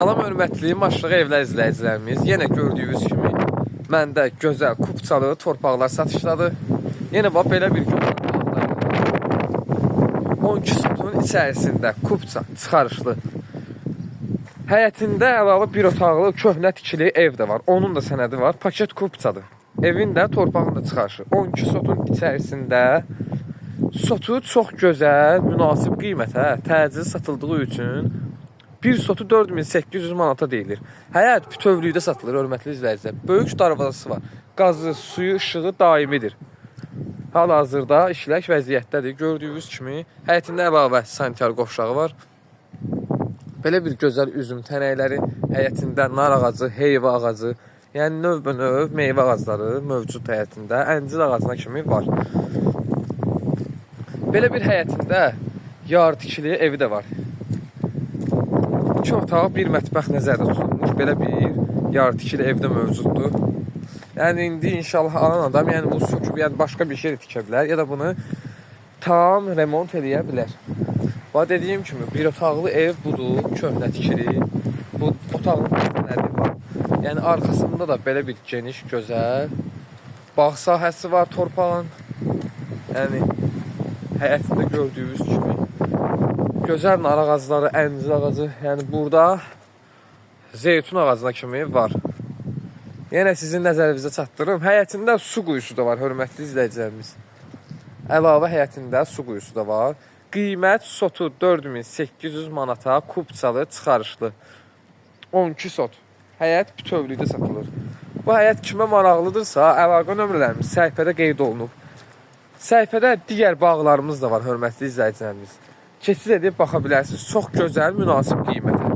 Salam hörmətli Maşraq Evlər izləyicilərimiz. Yenə gördüyünüz kimi məndə gözəl kupçalı torpaqlar satışdadır. Yenə bax belə bir gördüyünüz 12 sotun içərisində kupça çıxarışlı. Həyətində əlavə bir otaqlı köhnə tikili ev də var. Onun da sənədi var. Paket kupçadır. Evin də torpağın da çıxarışı. 12 sotun içərisində sotu çox gözəl, münasib qiymətə təcil satıldığı üçün bir sotu 4800 manata deyilir. Həyət bütövlükdə satılır, hörmətli izləyicilər. Böyük darvazası var. Qazı, suyu, işığı daimidir. Hal-hazırda işlək vəziyyətdədir. Gördüyünüz kimi həyətində əlavə sanitar qovşağı var. Belə bir gözəl üzüm tənəkləri, həyətində nar ağacı, heyva ağacı, yəni növbə-növ meyvə ağacları mövcud həyətində. Əncir ağacına kimi var. Belə bir həyətində yar tikili evi də var. 2 otaq, bir mətbəx nəzərdə tutulmuş. Belə bir yar tikili evdə mövcuddur. Yəni indi inşallah alan adam, yəni bunu söküb, yəni başqa bir şey tikə bilər ya da bunu tam remont edə bilər. Və dediyim kimi bir otaqlı ev budur, köhnə tikili. Bu otağın nədir var. Yəni arxasında da belə bir geniş, gözəl bağ sahəsi var torpağın. Yəni həyətində gördüyünüz kimi gözəl nar ağacları, əncir ağacı, yəni burada zeytun ağacına kimi var. Yenə sizin nəzərinizə çatdırım. Həyətində su quyusu da var, hörmətli izləyicilərimiz. Əlavə həyətində su quyusu da var. Qiymət sotu 4800 manata kupçalı çıxarışlı. 12 sot. Həyət bütövlükdə satılır. Bu həyət kimə maraqlıdırsa, əlaqə nömrələrimiz səhifədə qeyd olunub. Səhifədə digər bağlarımız da var, hörmətli izləyicilərimiz. Keçid edib baxa bilərsiniz. Çox gözəl, münasib qiymətə.